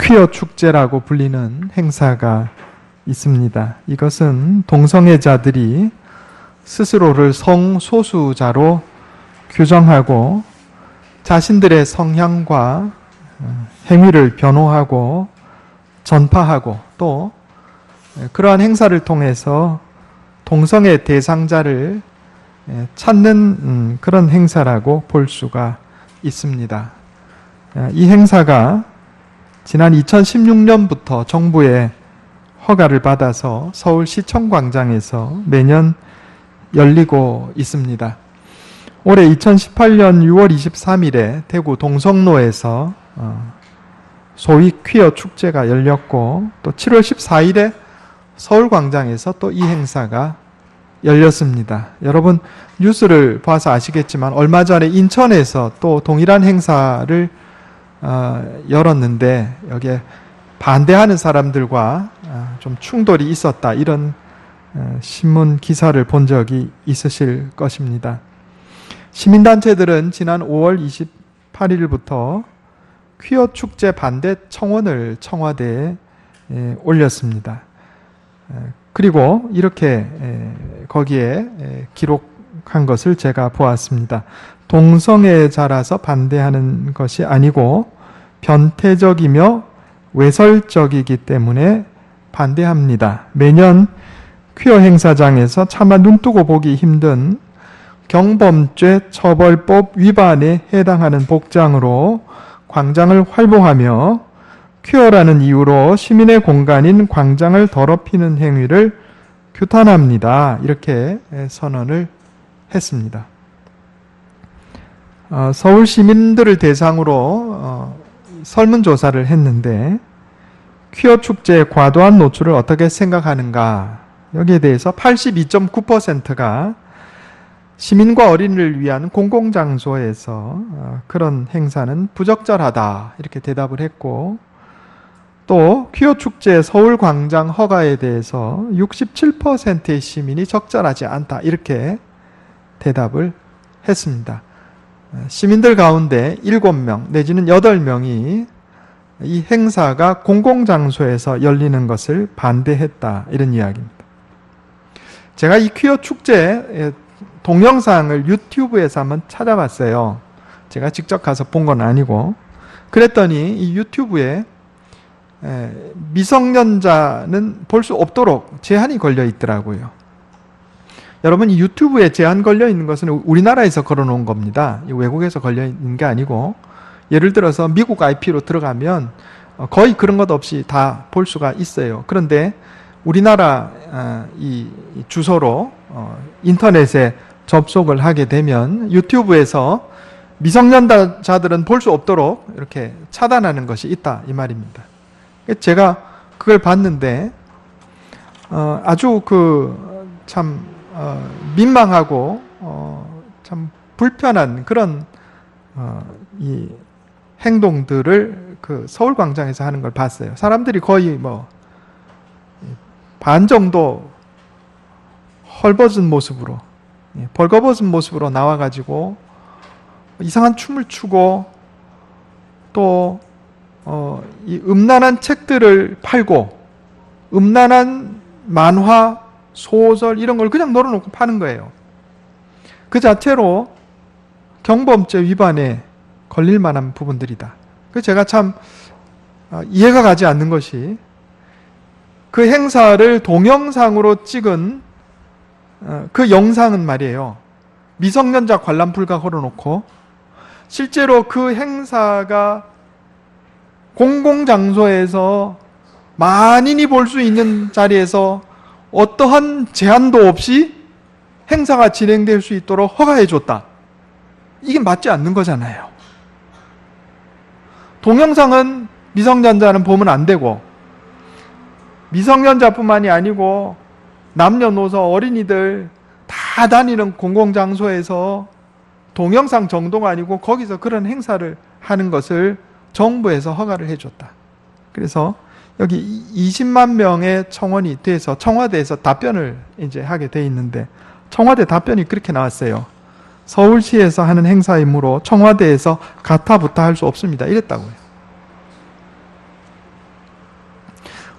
퀴어 축제라고 불리는 행사가 있습니다. 이것은 동성애자들이 스스로를 성소수자로 규정하고 자신들의 성향과 행위를 변호하고 전파하고 또 그러한 행사를 통해서 동성애 대상자를 찾는 그런 행사라고 볼 수가 있습니다. 이 행사가 지난 2016년부터 정부의 허가를 받아서 서울시청광장에서 매년 열리고 있습니다. 올해 2018년 6월 23일에 대구 동성로에서 소위 퀴어 축제가 열렸고 또 7월 14일에 서울광장에서 또 이 행사가 열렸습니다. 여러분 뉴스를 봐서 아시겠지만 얼마 전에 인천에서 또 동일한 행사를 열었는데 여기에 반대하는 사람들과 좀 충돌이 있었다, 이런 신문 기사를 본 적이 있으실 것입니다. 시민단체들은 지난 5월 28일부터 퀴어 축제 반대 청원을 청와대에 올렸습니다. 그리고 이렇게 거기에 기록한 것을 제가 보았습니다. 동성애자라서 반대하는 것이 아니고 변태적이며 외설적이기 때문에 반대합니다. 매년 퀴어 행사장에서 차마 눈뜨고 보기 힘든 경범죄 처벌법 위반에 해당하는 복장으로 광장을 활보하며 퀴어라는 이유로 시민의 공간인 광장을 더럽히는 행위를 규탄합니다. 이렇게 선언을 했습니다. 서울 시민들을 대상으로 설문조사를 했는데 퀴어 축제의 과도한 노출을 어떻게 생각하는가, 여기에 대해서 82.9%가 시민과 어린이를 위한 공공장소에서 그런 행사는 부적절하다, 이렇게 대답을 했고, 또 퀴어 축제 서울광장 허가에 대해서 67%의 시민이 적절하지 않다, 이렇게 대답을 했습니다. 시민들 가운데 7명 내지는 8명이 이 행사가 공공장소에서 열리는 것을 반대했다, 이런 이야기입니다. 제가 이 퀴어 축제 동영상을 유튜브에서 한번 찾아봤어요. 제가 직접 가서 본 건 아니고. 그랬더니 이 유튜브에 미성년자는 볼 수 없도록 제한이 걸려 있더라고요. 여러분, 이 유튜브에 제한 걸려 있는 것은 우리나라에서 걸어놓은 겁니다. 외국에서 걸려 있는 게 아니고, 예를 들어서 미국 IP로 들어가면 거의 그런 것 없이 다 볼 수가 있어요. 그런데 우리나라 이 주소로 인터넷에 접속을 하게 되면 유튜브에서 미성년자들은 볼 수 없도록 이렇게 차단하는 것이 있다, 이 말입니다. 제가 그걸 봤는데 아주 참 민망하고 참 불편한 그런 이 행동들을 서울광장에서 하는 걸 봤어요. 사람들이 거의 반 정도 헐벗은 모습으로, 벌거벗은 모습으로 나와가지고 이상한 춤을 추고 또 이 음란한 책들을 팔고 음란한 만화, 소설 이런 걸 그냥 널어놓고 파는 거예요. 그 자체로 경범죄 위반에 걸릴 만한 부분들이다. 그래서 제가 참 이해가 가지 않는 것이, 그 행사를 동영상으로 찍은 그 영상은 말이에요, 미성년자 관람 불가 걸어놓고 실제로 그 행사가 공공장소에서 만인이 볼 수 있는 자리에서 어떠한 제한도 없이 행사가 진행될 수 있도록 허가해 줬다. 이게 맞지 않는 거잖아요. 동영상은 미성년자는 보면 안 되고, 미성년자뿐만이 아니고 남녀노소 어린이들 다 다니는 공공장소에서 동영상 정도가 아니고 거기서 그런 행사를 하는 것을 정부에서 허가를 해줬다. 그래서 여기 20만 명의 청원이 돼서 청와대에서 답변을 이제 하게 돼 있는데, 청와대 답변이 그렇게 나왔어요. 서울시에서 하는 행사이므로 청와대에서 가타부타 할 수 없습니다, 이랬다고요.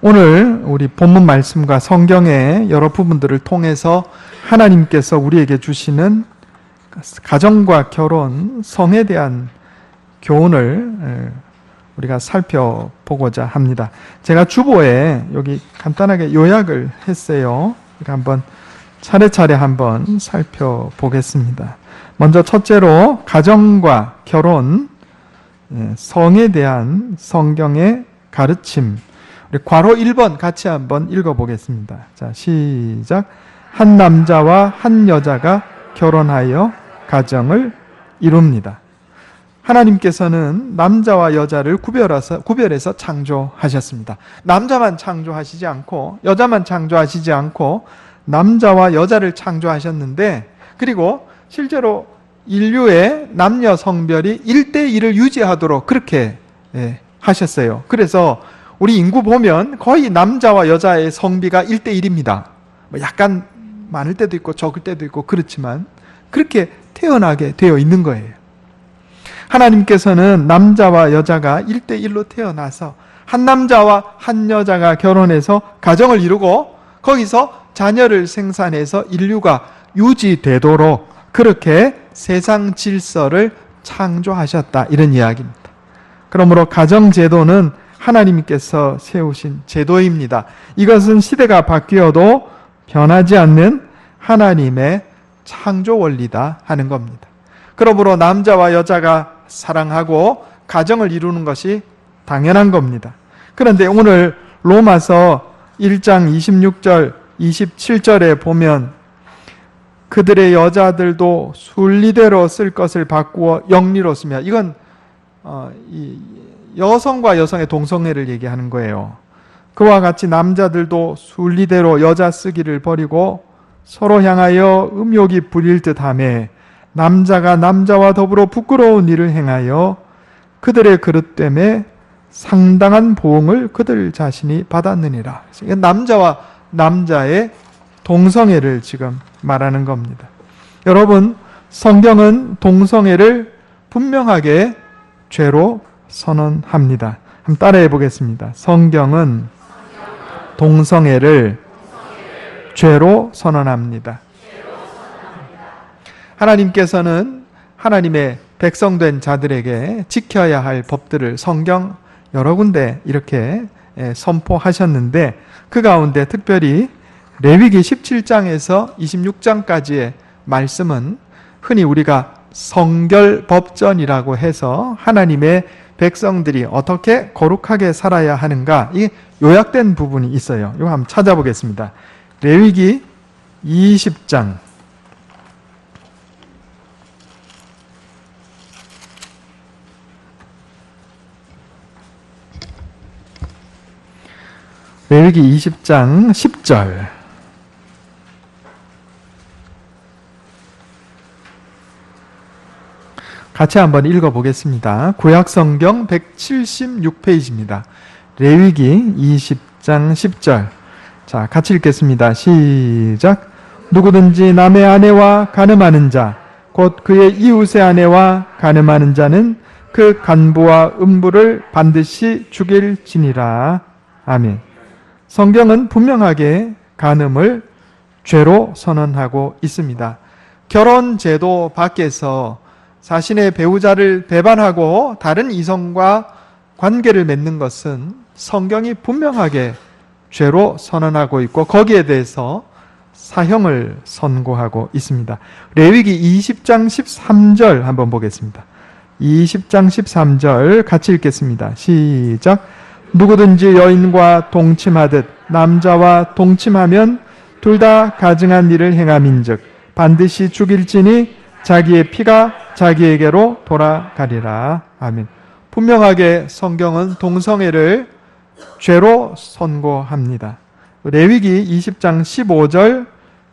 오늘 우리 본문 말씀과 성경의 여러 부분들을 통해서 하나님께서 우리에게 주시는 가정과 결혼, 성에 대한 교훈을 우리가 살펴보고자 합니다. 제가 주보에 여기 간단하게 요약을 했어요. 한번 차례차례 한번 살펴보겠습니다. 먼저 첫째로 가정과 결혼, 성에 대한 성경의 가르침. 우리 괄호 1번 같이 한번 읽어보겠습니다. 자, 시작. 한 남자와 한 여자가 결혼하여 가정을 이룹니다. 하나님께서는 남자와 여자를 구별해서 창조하셨습니다. 남자만 창조하시지 않고 여자만 창조하시지 않고 남자와 여자를 창조하셨는데, 그리고 실제로 인류의 남녀 성별이 1대1을 유지하도록 그렇게 하셨어요. 그래서 우리 인구 보면 거의 남자와 여자의 성비가 1대1입니다. 약간 많을 때도 있고 적을 때도 있고 그렇지만 그렇게 태어나게 되어 있는 거예요. 하나님께서는 남자와 여자가 1대1로 태어나서 한 남자와 한 여자가 결혼해서 가정을 이루고 거기서 자녀를 생산해서 인류가 유지되도록 그렇게 세상 질서를 창조하셨다, 이런 이야기입니다. 그러므로 가정제도는 하나님께서 세우신 제도입니다. 이것은 시대가 바뀌어도 변하지 않는 하나님의 창조 원리다 하는 겁니다. 그러므로 남자와 여자가 사랑하고 가정을 이루는 것이 당연한 겁니다. 그런데 오늘 로마서 1장 26절 27절에 보면 그들의 여자들도 순리대로 쓸 것을 바꾸어 영리로 쓰며, 이건 여성과 여성의 동성애를 얘기하는 거예요. 그와 같이 남자들도 순리대로 여자 쓰기를 버리고 서로 향하여 음욕이 부릴 듯하며 남자가 남자와 더불어 부끄러운 일을 행하여 그들의 그릇됨에 상당한 보응을 그들 자신이 받았느니라. 남자와 남자의 동성애를 지금 말하는 겁니다. 여러분, 성경은 동성애를 분명하게 죄로 선언합니다. 한번 따라해 보겠습니다. 성경은 동성애를 죄로 선언합니다. 하나님께서는 하나님의 백성된 자들에게 지켜야 할 법들을 성경 여러 군데 이렇게 선포하셨는데, 그 가운데 특별히 레위기 17장에서 26장까지의 말씀은 흔히 우리가 성결법전이라고 해서 하나님의 백성들이 어떻게 거룩하게 살아야 하는가, 이게 요약된 부분이 있어요. 이거 한번 찾아보겠습니다. 레위기 20장 레위기 20장 10절. 같이 한번 읽어보겠습니다. 구약성경 176페이지입니다. 레위기 20장 10절. 자, 같이 읽겠습니다. 시작. 누구든지 남의 아내와 간음하는 자, 곧 그의 이웃의 아내와 간음하는 자는 그 간부와 음부를 반드시 죽일지니라. 아멘. 성경은 분명하게 간음을 죄로 선언하고 있습니다. 결혼 제도 밖에서 자신의 배우자를 배반하고 다른 이성과 관계를 맺는 것은 성경이 분명하게 죄로 선언하고 있고 거기에 대해서 사형을 선고하고 있습니다. 레위기 20장 13절 한번 보겠습니다. 20장 13절 같이 읽겠습니다. 시작. 누구든지 여인과 동침하듯 남자와 동침하면 둘 다 가증한 일을 행함인즉 반드시 죽일지니 자기의 피가 자기에게로 돌아가리라. 아멘. 분명하게 성경은 동성애를 죄로 선고합니다. 레위기 20장 15절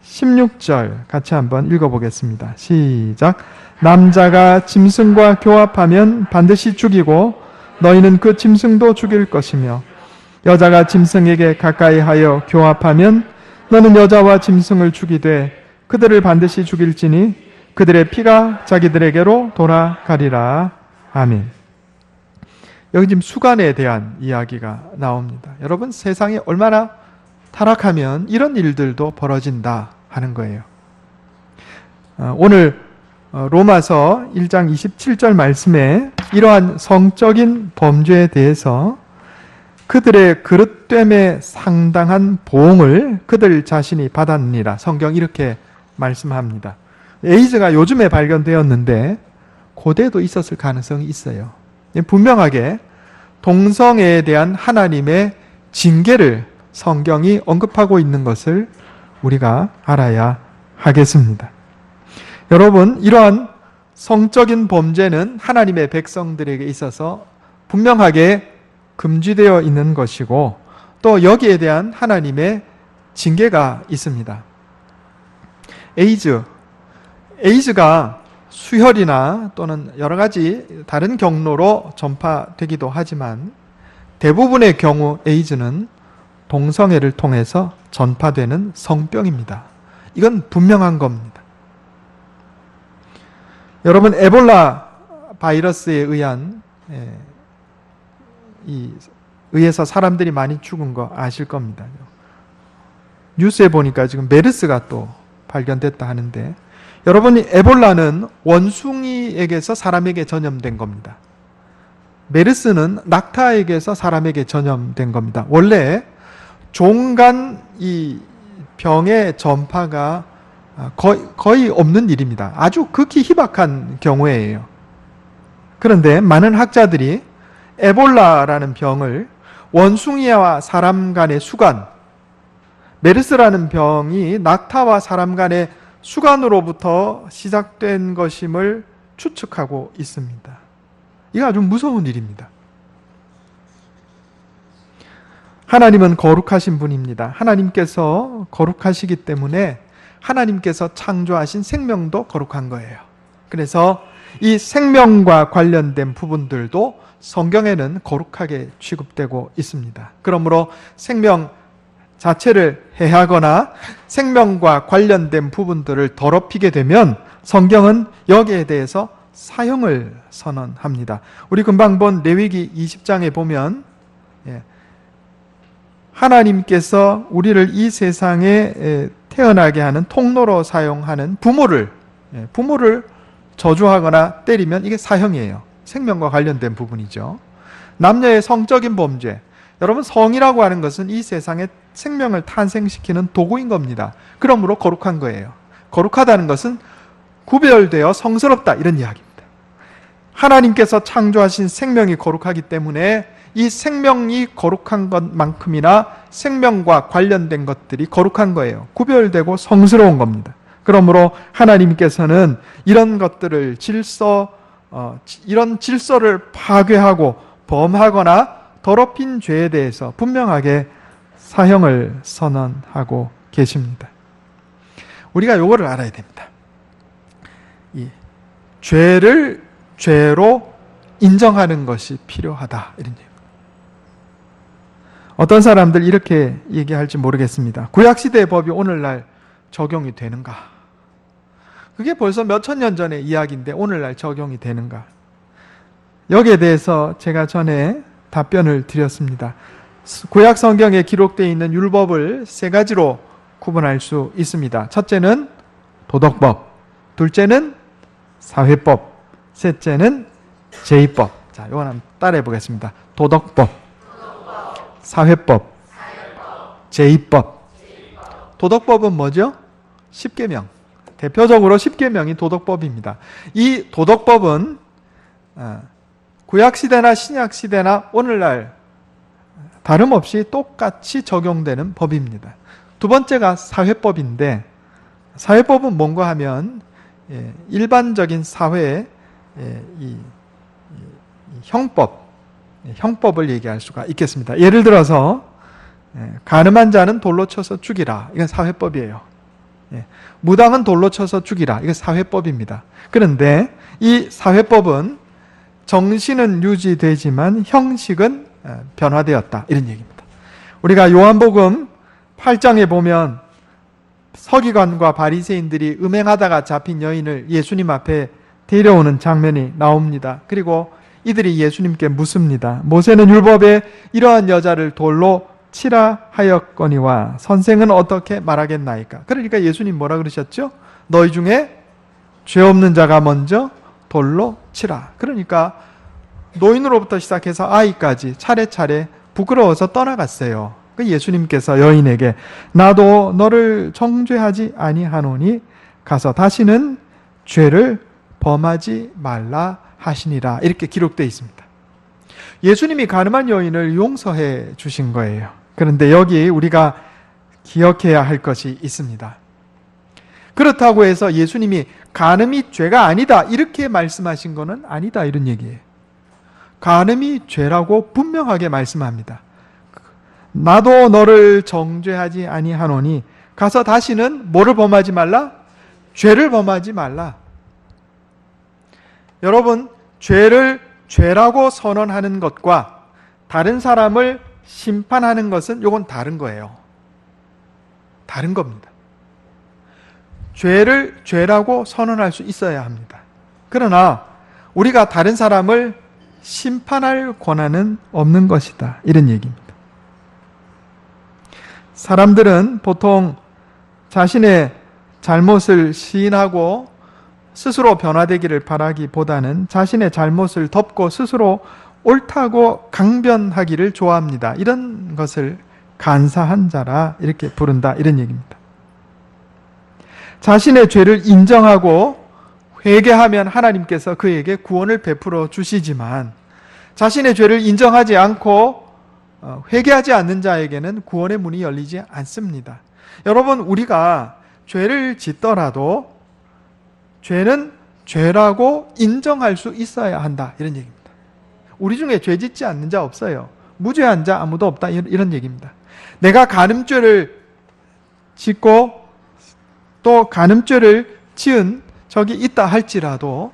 16절 같이 한번 읽어보겠습니다. 시작. 남자가 짐승과 교합하면 반드시 죽이고 너희는 그 짐승도 죽일 것이며 여자가 짐승에게 가까이 하여 교합하면 너는 여자와 짐승을 죽이되 그들을 반드시 죽일지니 그들의 피가 자기들에게로 돌아가리라. 아멘. 여기 지금 수간에 대한 이야기가 나옵니다. 여러분, 세상이 얼마나 타락하면 이런 일들도 벌어진다 하는 거예요. 오늘 로마서 1장 27절 말씀에 이러한 성적인 범죄에 대해서 그들의 그릇됨에 상당한 보응을 그들 자신이 받았느니라. 성경 이렇게 말씀합니다. 에이즈가 요즘에 발견되었는데 고대도 있었을 가능성이 있어요. 분명하게 동성애에 대한 하나님의 징계를 성경이 언급하고 있는 것을 우리가 알아야 하겠습니다. 여러분, 이러한 성적인 범죄는 하나님의 백성들에게 있어서 분명하게 금지되어 있는 것이고 또 여기에 대한 하나님의 징계가 있습니다. 에이즈가 수혈이나 또는 여러 가지 다른 경로로 전파되기도 하지만 대부분의 경우 에이즈는 동성애를 통해서 전파되는 성병입니다. 이건 분명한 겁니다. 여러분, 에볼라 바이러스에 의해서 사람들이 많이 죽은 거 아실 겁니다. 뉴스에 보니까 지금 메르스가 또 발견됐다 하는데, 여러분이 에볼라는 원숭이에게서 사람에게 전염된 겁니다. 메르스는 낙타에게서 사람에게 전염된 겁니다. 원래 종간 이 병의 전파가 거의 없는 일입니다. 아주 극히 희박한 경우에요. 그런데 많은 학자들이 에볼라라는 병을 원숭이와 사람 간의 수간, 메르스라는 병이 낙타와 사람 간의 수간으로부터 시작된 것임을 추측하고 있습니다. 이거 아주 무서운 일입니다. 하나님은 거룩하신 분입니다. 하나님께서 거룩하시기 때문에 하나님께서 창조하신 생명도 거룩한 거예요. 그래서 이 생명과 관련된 부분들도 성경에는 거룩하게 취급되고 있습니다. 그러므로 생명 자체를 해하거나 생명과 관련된 부분들을 더럽히게 되면 성경은 여기에 대해서 사형을 선언합니다. 우리 금방 본 레위기 20장에 보면 하나님께서 우리를 이 세상에 태어나게 하는 통로로 사용하는 부모를 저주하거나 때리면 이게 사형이에요. 생명과 관련된 부분이죠. 남녀의 성적인 범죄, 여러분, 성이라고 하는 것은 이 세상에 생명을 탄생시키는 도구인 겁니다. 그러므로 거룩한 거예요. 거룩하다는 것은 구별되어 성스럽다, 이런 이야기입니다. 하나님께서 창조하신 생명이 거룩하기 때문에 이 생명이 거룩한 것만큼이나 생명과 관련된 것들이 거룩한 거예요. 구별되고 성스러운 겁니다. 그러므로 하나님께서는 이런 것들을 이런 질서를 파괴하고 범하거나 더럽힌 죄에 대해서 분명하게 사형을 선언하고 계십니다. 우리가 요거를 알아야 됩니다. 이 죄를 죄로 인정하는 것이 필요하다, 이런 얘기입니다. 어떤 사람들 이렇게 얘기할지 모르겠습니다. 구약시대의 법이 오늘날 적용이 되는가? 그게 벌써 몇천 년 전의 이야기인데 오늘날 적용이 되는가? 여기에 대해서 제가 전에 답변을 드렸습니다. 구약 성경에 기록되어 있는 율법을 세 가지로 구분할 수 있습니다. 첫째는 도덕법, 둘째는 사회법, 셋째는 제의법. 자, 이거 한번 따라해 보겠습니다. 도덕법, 사회법, 제의법. 도덕법은 뭐죠? 십계명. 대표적으로 십계명이 도덕법입니다. 이 도덕법은 구약시대나 신약시대나 오늘날 다름없이 똑같이 적용되는 법입니다. 두 번째가 사회법인데, 사회법은 뭔가 하면 일반적인 사회의 이 형법을 얘기할 수가 있겠습니다. 예를 들어서 간음한 자는 돌로 쳐서 죽이라, 이건 사회법이에요. 무당은 돌로 쳐서 죽이라, 이건 사회법입니다. 그런데 이 사회법은 정신은 유지되지만 형식은 변화되었다, 이런 얘기입니다. 우리가 요한복음 8장에 보면 서기관과 바리새인들이 음행하다가 잡힌 여인을 예수님 앞에 데려오는 장면이 나옵니다. 그리고 이들이 예수님께 묻습니다. 모세는 율법에 이러한 여자를 돌로 치라 하였거니와 선생은 어떻게 말하겠나이까? 그러니까 예수님 뭐라 그러셨죠? 너희 중에 죄 없는 자가 먼저 돌로 치라. 그러니까 노인으로부터 시작해서 아이까지 차례차례 부끄러워서 떠나갔어요. 그 예수님께서 여인에게 나도 너를 정죄하지 아니하노니 가서 다시는 죄를 범하지 말라 하시니라. 이렇게 기록되어 있습니다. 예수님이 가늠한 여인을 용서해 주신 거예요. 그런데 여기 우리가 기억해야 할 것이 있습니다. 그렇다고 해서 예수님이 간음이 죄가 아니다 이렇게 말씀하신 것은 아니다 이런 얘기예요. 간음이 죄라고 분명하게 말씀합니다. 나도 너를 정죄하지 아니하노니 가서 다시는 뭐를 범하지 말라? 죄를 범하지 말라. 여러분, 죄를 죄라고 선언하는 것과 다른 사람을 심판하는 것은 이건 다른 거예요. 다른 겁니다. 죄를 죄라고 선언할 수 있어야 합니다. 그러나 우리가 다른 사람을 심판할 권한은 없는 것이다. 이런 얘기입니다. 사람들은 보통 자신의 잘못을 시인하고 스스로 변화되기를 바라기보다는 자신의 잘못을 덮고 스스로 옳다고 강변하기를 좋아합니다. 이런 것을 간사한 자라 이렇게 부른다. 이런 얘기입니다. 자신의 죄를 인정하고 회개하면 하나님께서 그에게 구원을 베풀어 주시지만 자신의 죄를 인정하지 않고 회개하지 않는 자에게는 구원의 문이 열리지 않습니다. 여러분, 우리가 죄를 짓더라도 죄는 죄라고 인정할 수 있어야 한다. 이런 얘기입니다. 우리 중에 죄 짓지 않는 자 없어요. 무죄한 자 아무도 없다. 이런 얘기입니다. 내가 간음죄를 짓고 또 간음죄를 지은 적이 있다 할지라도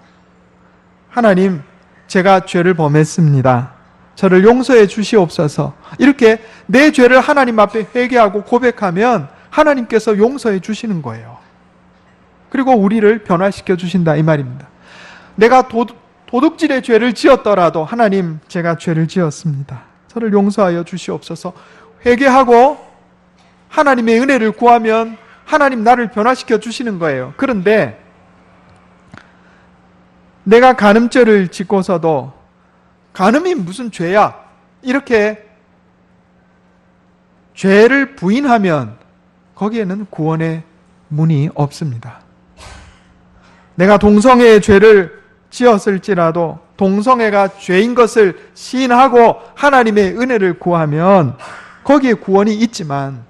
하나님, 제가 죄를 범했습니다. 저를 용서해 주시옵소서. 이렇게 내 죄를 하나님 앞에 회개하고 고백하면 하나님께서 용서해 주시는 거예요. 그리고 우리를 변화시켜 주신다 이 말입니다. 내가 도둑질의 죄를 지었더라도 하나님, 제가 죄를 지었습니다. 저를 용서하여 주시옵소서. 회개하고 하나님의 은혜를 구하면 하나님 나를 변화시켜 주시는 거예요. 그런데 내가 간음죄를 짓고서도 간음이 무슨 죄야? 이렇게 죄를 부인하면 거기에는 구원의 문이 없습니다. 내가 동성애의 죄를 지었을지라도 동성애가 죄인 것을 시인하고 하나님의 은혜를 구하면 거기에 구원이 있지만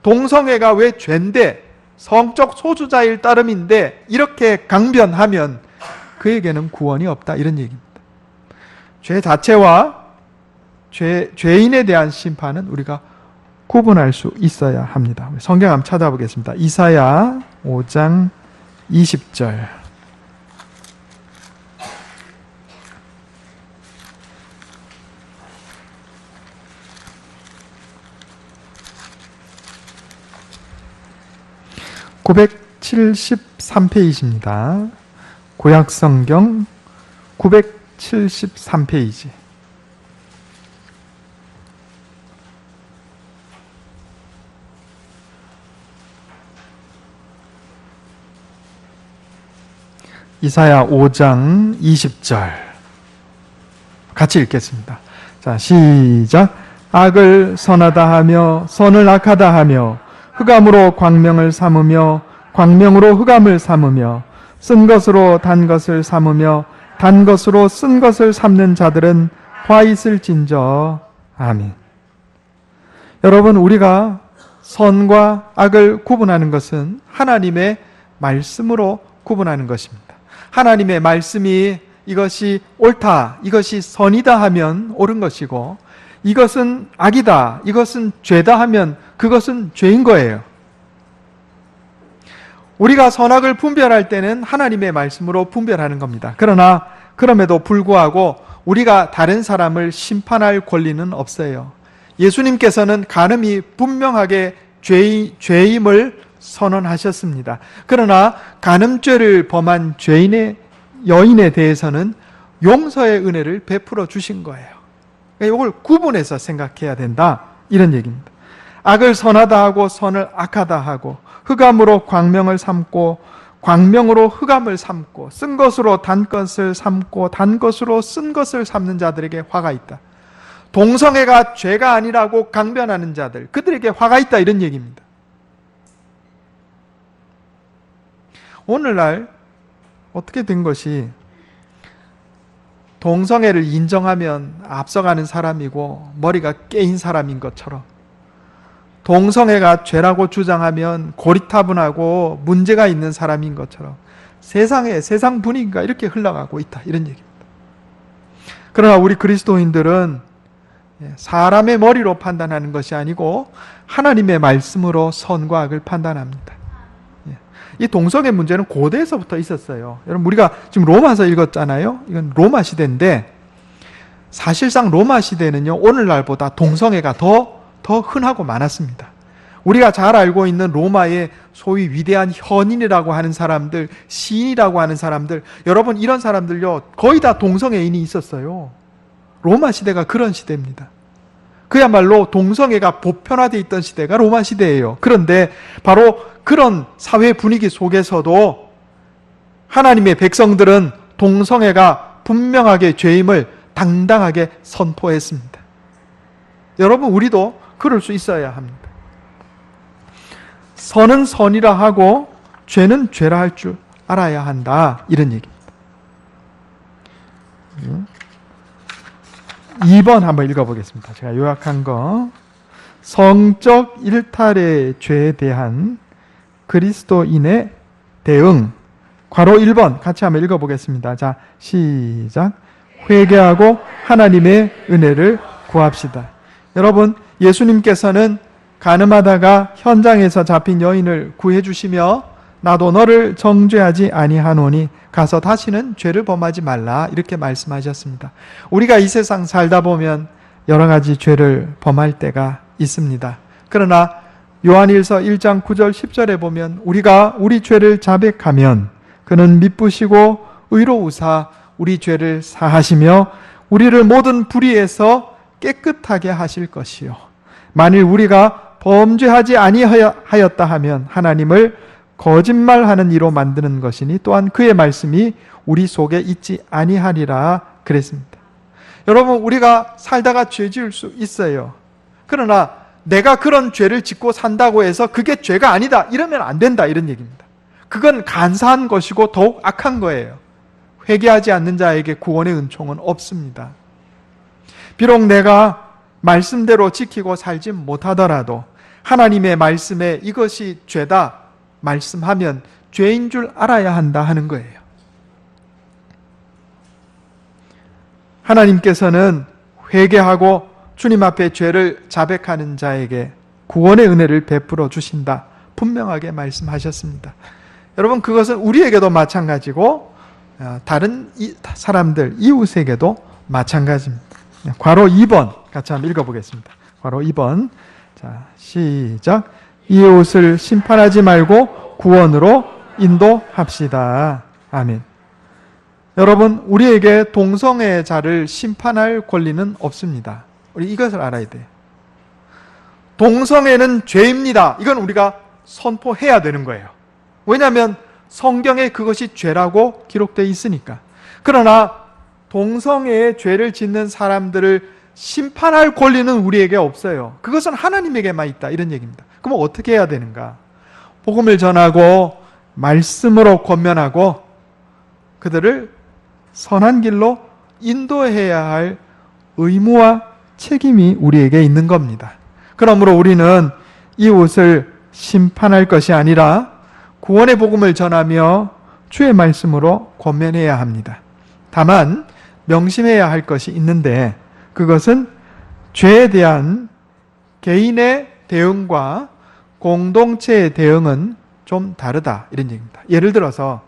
동성애가 왜 죄인데 성적 소수자일 따름인데 이렇게 강변하면 그에게는 구원이 없다 이런 얘기입니다. 죄 자체와 죄인에 대한 심판은 우리가 구분할 수 있어야 합니다. 성경 한번 찾아보겠습니다. 이사야 5장 20절. (973페이지입니다) 구약성경 973페이지. 이사야 5장 20절 같이 읽겠습니다. 자, 시작. 악을 선하다 하며 선을 악하다 하며 흑암으로 광명을 삼으며 광명으로 흑암을 삼으며 쓴 것으로 단 것을 삼으며 단 것으로 쓴 것을 삼는 자들은 화 있을진저. 아멘. 여러분, 우리가 선과 악을 구분하는 것은 하나님의 말씀으로 구분하는 것입니다. 하나님의 말씀이 이것이 옳다, 이것이 선이다 하면 옳은 것이고 이것은 악이다, 이것은 죄다 하면 그것은 죄인 거예요. 우리가 선악을 분별할 때는 하나님의 말씀으로 분별하는 겁니다. 그러나 그럼에도 불구하고 우리가 다른 사람을 심판할 권리는 없어요. 예수님께서는 간음이 분명하게 죄임을 선언하셨습니다. 그러나 간음죄를 범한 여인에 대해서는 용서의 은혜를 베풀어 주신 거예요. 그러니까 이걸 구분해서 생각해야 된다, 이런 얘기입니다. 악을 선하다 하고 선을 악하다 하고, 흑암으로 광명을 삼고 광명으로 흑암을 삼고, 쓴 것으로 단 것을 삼고 단 것으로 쓴 것을 삼는 자들에게 화가 있다. 동성애가 죄가 아니라고 강변하는 자들, 그들에게 화가 있다, 이런 얘기입니다. 오늘날 어떻게 된 것이, 동성애를 인정하면 앞서가는 사람이고 머리가 깨인 사람인 것처럼, 동성애가 죄라고 주장하면 고리타분하고 문제가 있는 사람인 것처럼 세상 분위기가 이렇게 흘러가고 있다, 이런 얘기입니다. 그러나 우리 그리스도인들은 사람의 머리로 판단하는 것이 아니고 하나님의 말씀으로 선과 악을 판단합니다. 이 동성애 문제는 고대에서부터 있었어요. 여러분, 우리가 지금 로마서 읽었잖아요. 이건 로마 시대인데, 사실상 로마 시대는요, 오늘날보다 동성애가 더 흔하고 많았습니다. 우리가 잘 알고 있는 로마의 소위 위대한 현인이라고 하는 사람들, 시인이라고 하는 사람들, 여러분, 이런 사람들요, 거의 다 동성애인이 있었어요. 로마 시대가 그런 시대입니다. 그야말로 동성애가 보편화되어 있던 시대가 로마 시대예요. 그런데 바로 그런 사회 분위기 속에서도 하나님의 백성들은 동성애가 분명하게 죄임을 당당하게 선포했습니다. 여러분, 우리도 그럴 수 있어야 합니다. 선은 선이라 하고 죄는 죄라 할 줄 알아야 한다, 이런 얘기입니다. 2번 한번 읽어보겠습니다. 제가 요약한 거. 성적 일탈의 죄에 대한 그리스도인의 대응. 괄호 1번 같이 한번 읽어보겠습니다. 자, 시작. 회개하고 하나님의 은혜를 구합시다. 여러분, 예수님께서는 가늠하다가 현장에서 잡힌 여인을 구해주시며 나도 너를 정죄하지 아니하노니 가서 다시는 죄를 범하지 말라, 이렇게 말씀하셨습니다. 우리가 이 세상 살다 보면 여러 가지 죄를 범할 때가 있습니다. 그러나 요한일서 1장 9절 10절에 보면 우리가 우리 죄를 자백하면 그는 미쁘시고 의로우사 우리 죄를 사하시며 우리를 모든 불의에서 깨끗하게 하실 것이요, 만일 우리가 범죄하지 아니하였다 하면 하나님을 거짓말하는 이로 만드는 것이니 또한 그의 말씀이 우리 속에 있지 아니하리라 그랬습니다. 여러분, 우리가 살다가 죄 지을 수 있어요. 그러나 내가 그런 죄를 짓고 산다고 해서 그게 죄가 아니다, 이러면 안 된다, 이런 얘기입니다. 그건 간사한 것이고 더욱 악한 거예요. 회개하지 않는 자에게 구원의 은총은 없습니다. 비록 내가 말씀대로 지키고 살지 못하더라도 하나님의 말씀에 이것이 죄다 말씀하면 죄인 줄 알아야 한다 하는 거예요. 하나님께서는 회개하고 주님 앞에 죄를 자백하는 자에게 구원의 은혜를 베풀어 주신다, 분명하게 말씀하셨습니다. 여러분, 그것은 우리에게도 마찬가지고 다른 사람들, 이웃에게도 마찬가지입니다. 괄호 2번 같이 한번 읽어보겠습니다. 괄호 2번. 자, 시작. 이웃을 심판하지 말고 구원으로 인도합시다. 아멘. 여러분, 우리에게 동성애자를 심판할 권리는 없습니다. 우리 이것을 알아야 돼요. 동성애는 죄입니다. 이건 우리가 선포해야 되는 거예요. 왜냐하면 성경에 그것이 죄라고 기록되어 있으니까. 그러나 동성애의 죄를 짓는 사람들을 심판할 권리는 우리에게 없어요. 그것은 하나님에게만 있다, 이런 얘기입니다. 그럼 어떻게 해야 되는가? 복음을 전하고 말씀으로 권면하고 그들을 선한 길로 인도해야 할 의무와 책임이 우리에게 있는 겁니다. 그러므로 우리는 이웃을 심판할 것이 아니라 구원의 복음을 전하며 주의 말씀으로 권면해야 합니다. 다만 명심해야 할 것이 있는데, 그것은 죄에 대한 개인의 대응과 공동체의 대응은 좀 다르다, 이런 얘기입니다. 예를 들어서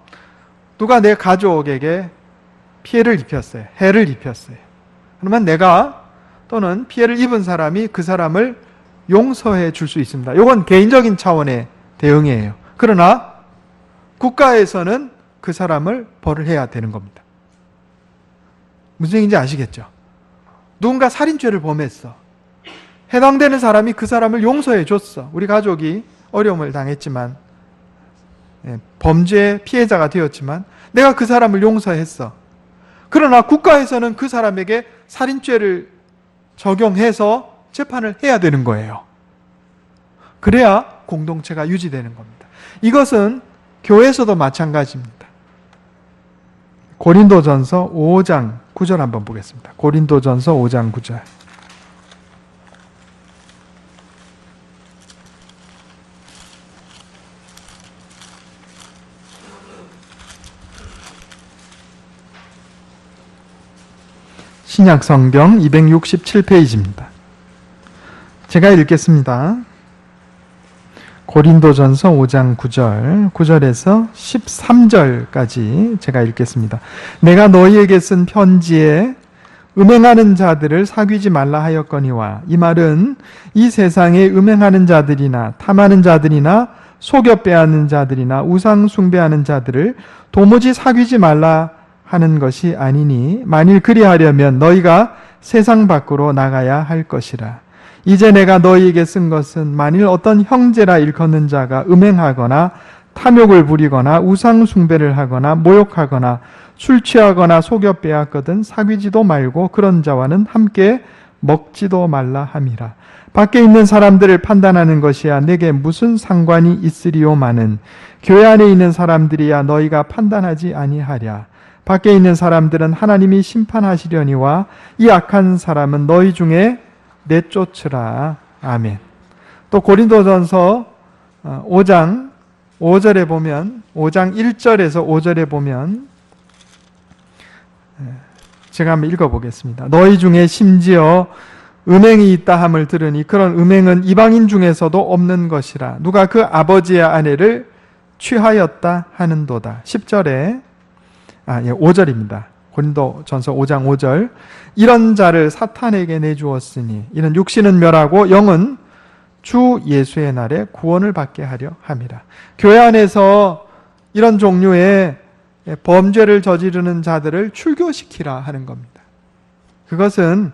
누가 내 가족에게 피해를 입혔어요. 해를 입혔어요. 그러면 내가 또는 피해를 입은 사람이 그 사람을 용서해 줄 수 있습니다. 이건 개인적인 차원의 대응이에요. 그러나 국가에서는 그 사람을 벌을 해야 되는 겁니다. 무슨 얘기인지 아시겠죠? 누군가 살인죄를 범했어. 해당되는 사람이 그 사람을 용서해 줬어. 우리 가족이 어려움을 당했지만, 범죄 피해자가 되었지만 내가 그 사람을 용서했어. 그러나 국가에서는 그 사람에게 살인죄를 적용해서 재판을 해야 되는 거예요. 그래야 공동체가 유지되는 겁니다. 이것은 교회에서도 마찬가지입니다. 고린도전서 5장 9절 한번 보겠습니다. 고린도전서 5장 9절. 신약성경 267페이지입니다. 제가 읽겠습니다. 고린도전서 5장 9절, 9절에서 13절까지 제가 읽겠습니다. 내가 너희에게 쓴 편지에 음행하는 자들을 사귀지 말라 하였거니와, 이 말은 이 세상에 음행하는 자들이나 탐하는 자들이나 속여 빼앗는 자들이나 우상 숭배하는 자들을 도무지 사귀지 말라 하는 것이 아니니, 만일 그리하려면 너희가 세상 밖으로 나가야 할 것이라. 이제 내가 너희에게 쓴 것은 만일 어떤 형제라 일컫는 자가 음행하거나 탐욕을 부리거나 우상 숭배를 하거나 모욕하거나 술 취하거나 속여 빼앗거든 사귀지도 말고 그런 자와는 함께 먹지도 말라 함이라. 밖에 있는 사람들을 판단하는 것이야 내게 무슨 상관이 있으리요마는 교회 안에 있는 사람들이야 너희가 판단하지 아니하랴. 밖에 있는 사람들은 하나님이 심판하시려니와 이 악한 사람은 너희 중에 내쫓으라. 아멘. 또 고린도전서 5장 5절에 보면, 5장 1절에서 5절에 보면, 제가 한번 읽어보겠습니다. 너희 중에 심지어 음행이 있다 함을 들으니 그런 음행은 이방인 중에서도 없는 것이라. 누가 그 아버지의 아내를 취하였다 하는도다. 10절에 5절입니다. 고린도전서 5장 5절. 이런 자를 사탄에게 내주었으니 이는 육신은 멸하고 영은 주 예수의 날에 구원을 받게 하려 함이라. 교회 안에서 이런 종류의 범죄를 저지르는 자들을 출교시키라 하는 겁니다. 그것은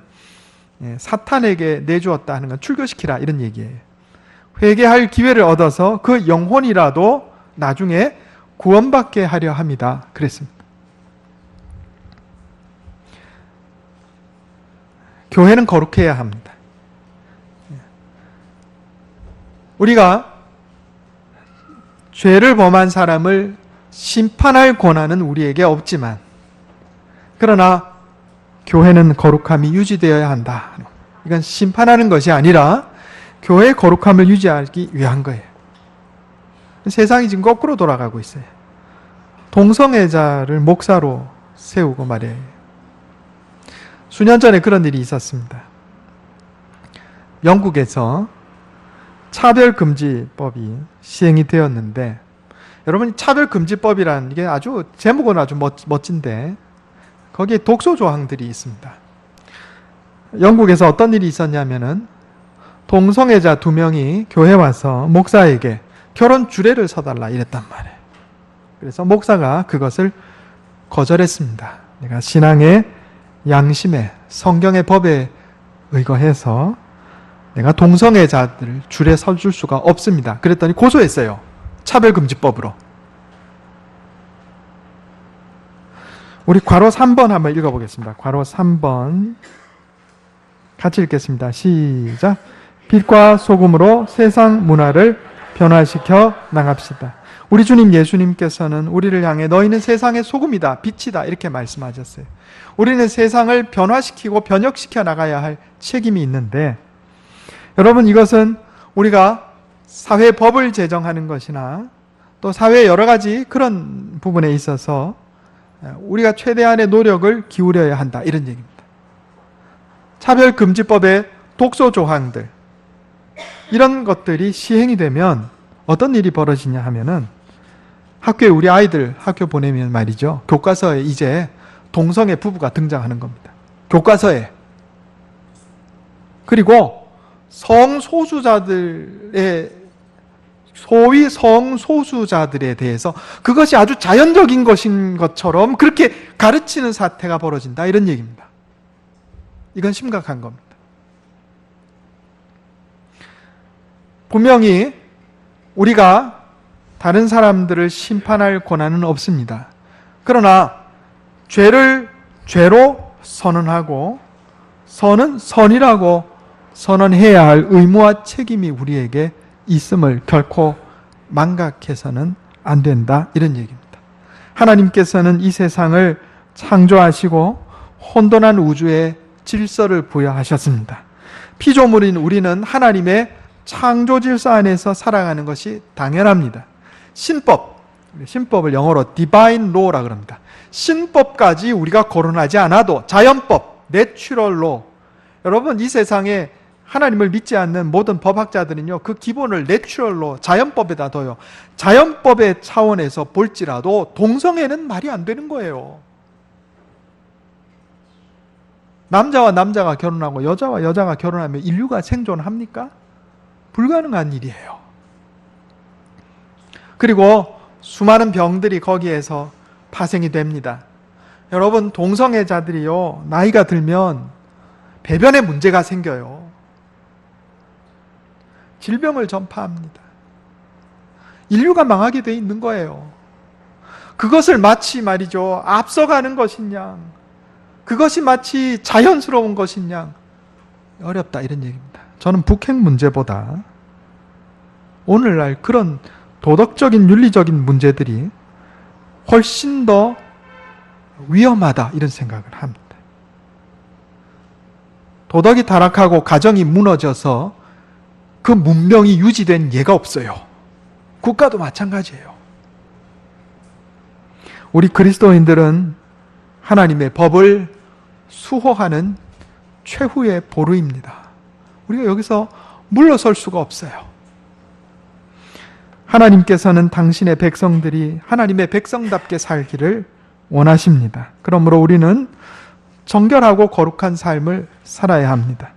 사탄에게 내주었다 하는 건 출교시키라 이런 얘기예요. 회개할 기회를 얻어서 그 영혼이라도 나중에 구원받게 하려 합니다. 그랬습니다. 교회는 거룩해야 합니다. 우리가 죄를 범한 사람을 심판할 권한은 우리에게 없지만, 그러나 교회는 거룩함이 유지되어야 한다. 이건 심판하는 것이 아니라 교회의 거룩함을 유지하기 위한 거예요. 세상이 지금 거꾸로 돌아가고 있어요. 동성애자를 목사로 세우고 말이에요. 수년 전에 그런 일이 있었습니다. 영국에서 차별금지법이 시행이 되었는데, 여러분 차별금지법이라는 게 아주 제목은 아주 멋진데 거기에 독소 조항들이 있습니다. 영국에서 어떤 일이 있었냐면은 동성애자 2명이 교회 와서 목사에게 결혼 주례를 서달라 이랬단 말이에요. 그래서 목사가 그것을 거절했습니다. 내가 신앙의 양심에 성경의 법에 의거해서 내가 동성애자들 줄에 서줄 수가 없습니다. 그랬더니 고소했어요. 차별금지법으로. 우리 괄호 3번 한번 읽어보겠습니다. 괄호 3번 같이 읽겠습니다. 시작. 빛과 소금으로 세상 문화를 변화시켜 나갑시다. 우리 주님 예수님께서는 우리를 향해 너희는 세상의 소금이다, 빛이다 이렇게 말씀하셨어요. 우리는 세상을 변화시키고 변혁시켜 나가야 할 책임이 있는데, 여러분 이것은 우리가 사회 법을 제정하는 것이나 또 사회의 여러 가지 그런 부분에 있어서 우리가 최대한의 노력을 기울여야 한다 이런 얘기입니다. 차별금지법의 독소 조항들, 이런 것들이 시행이 되면 어떤 일이 벌어지냐 하면은 학교에 우리 아이들 학교 보내면 말이죠. 교과서에 이제 동성애 부부가 등장하는 겁니다. 교과서에. 그리고 성소수자들의 소위 성소수자들에 대해서 그것이 아주 자연적인 것인 것처럼 그렇게 가르치는 사태가 벌어진다, 이런 얘기입니다. 이건 심각한 겁니다. 분명히 우리가 다른 사람들을 심판할 권한은 없습니다. 그러나 죄를 죄로 선언하고 선은 선이라고 선언해야 할 의무와 책임이 우리에게 있음을 결코 망각해서는 안 된다, 이런 얘기입니다. 하나님께서는 이 세상을 창조하시고 혼돈한 우주에 질서를 부여하셨습니다. 피조물인 우리는 하나님의 창조 질서 안에서 살아가는 것이 당연합니다. 신법을 영어로 divine law라고 합니다. 신법까지 우리가 거론하지 않아도 자연법, natural law. 여러분, 이 세상에 하나님을 믿지 않는 모든 법학자들은요, 그 기본을 natural law, 자연법에다 둬요. 자연법의 차원에서 볼지라도 동성애는 말이 안 되는 거예요. 남자와 남자가 결혼하고 여자와 여자가 결혼하면 인류가 생존합니까? 불가능한 일이에요. 그리고 수많은 병들이 거기에서 파생이 됩니다. 여러분, 동성애자들이요, 나이가 들면 배변에 문제가 생겨요. 질병을 전파합니다. 인류가 망하게 돼 있는 거예요. 그것을 마치 말이죠, 앞서가는 것이냐, 그것이 마치 자연스러운 것이냐, 어렵다, 이런 얘기입니다. 저는 북핵 문제보다 오늘날 그런 도덕적인 윤리적인 문제들이 훨씬 더 위험하다, 이런 생각을 합니다. 도덕이 타락하고 가정이 무너져서 그 문명이 유지된 예가 없어요. 국가도 마찬가지예요. 우리 그리스도인들은 하나님의 법을 수호하는 최후의 보루입니다. 우리가 여기서 물러설 수가 없어요. 하나님께서는 당신의 백성들이 하나님의 백성답게 살기를 원하십니다. 그러므로 우리는 정결하고 거룩한 삶을 살아야 합니다.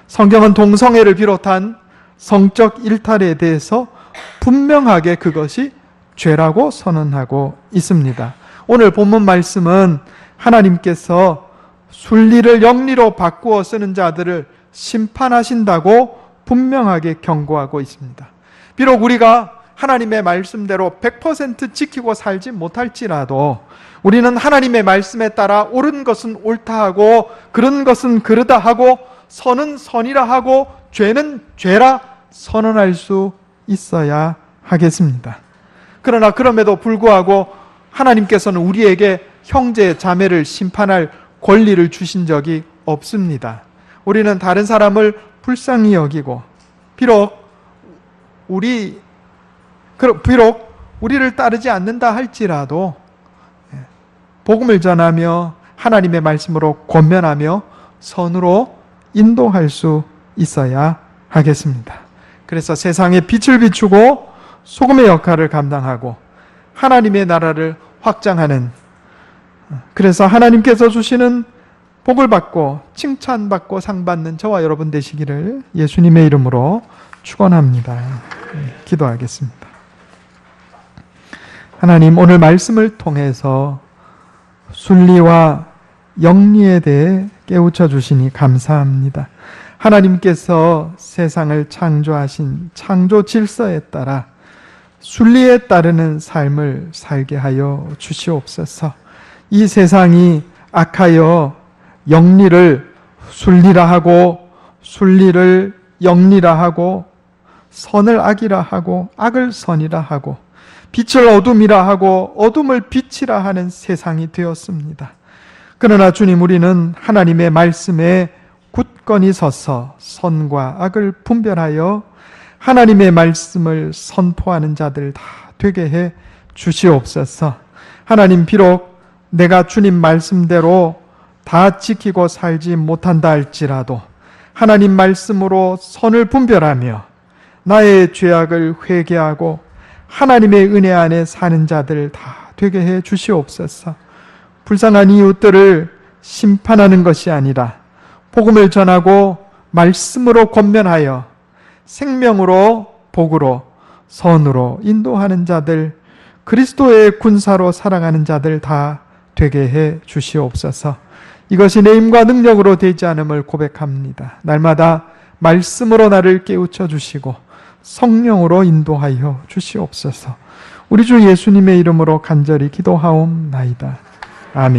성경은 동성애를 비롯한 성적 일탈에 대해서 분명하게 그것이 죄라고 선언하고 있습니다. 오늘 본문 말씀은 하나님께서 순리를 영리로 바꾸어 쓰는 자들을 심판하신다고 분명하게 경고하고 있습니다. 비록 우리가 하나님의 말씀대로 100% 지키고 살지 못할지라도 우리는 하나님의 말씀에 따라 옳은 것은 옳다 하고 그런 것은 그르다 하고 선은 선이라 하고 죄는 죄라 선언할 수 있어야 하겠습니다. 그러나 그럼에도 불구하고 하나님께서는 우리에게 형제 자매를 심판할 권리를 주신 적이 없습니다. 우리는 다른 사람을 불쌍히 여기고 비록 우리를 따르지 않는다 할지라도 복음을 전하며 하나님의 말씀으로 권면하며 선으로 인도할 수 있어야 하겠습니다. 그래서 세상에 빛을 비추고 소금의 역할을 감당하고 하나님의 나라를 확장하는, 그래서 하나님께서 주시는 복을 받고 칭찬받고 상받는 저와 여러분 되시기를 예수님의 이름으로 축원합니다. 기도하겠습니다. 하나님, 오늘 말씀을 통해서 순리와 영리에 대해 깨우쳐 주시니 감사합니다. 하나님께서 세상을 창조하신 창조 질서에 따라 순리에 따르는 삶을 살게 하여 주시옵소서. 이 세상이 악하여 영리를 순리라 하고 순리를 영리라 하고 선을 악이라 하고 악을 선이라 하고 빛을 어둠이라 하고 어둠을 빛이라 하는 세상이 되었습니다. 그러나 주님, 우리는 하나님의 말씀에 굳건히 서서 선과 악을 분별하여 하나님의 말씀을 선포하는 자들 다 되게 해 주시옵소서. 하나님, 비록 내가 주님 말씀대로 다 지키고 살지 못한다 할지라도 하나님 말씀으로 선을 분별하며 나의 죄악을 회개하고 하나님의 은혜 안에 사는 자들 다 되게 해 주시옵소서. 불쌍한 이웃들을 심판하는 것이 아니라 복음을 전하고 말씀으로 권면하여 생명으로 복으로 선으로 인도하는 자들, 그리스도의 군사로 살아가는 자들 다 되게 해 주시옵소서. 이것이 내 힘과 능력으로 되지 않음을 고백합니다. 날마다 말씀으로 나를 깨우쳐 주시고 성령으로 인도하여 주시옵소서. 우리 주 예수님의 이름으로 간절히 기도하옵나이다. 아멘.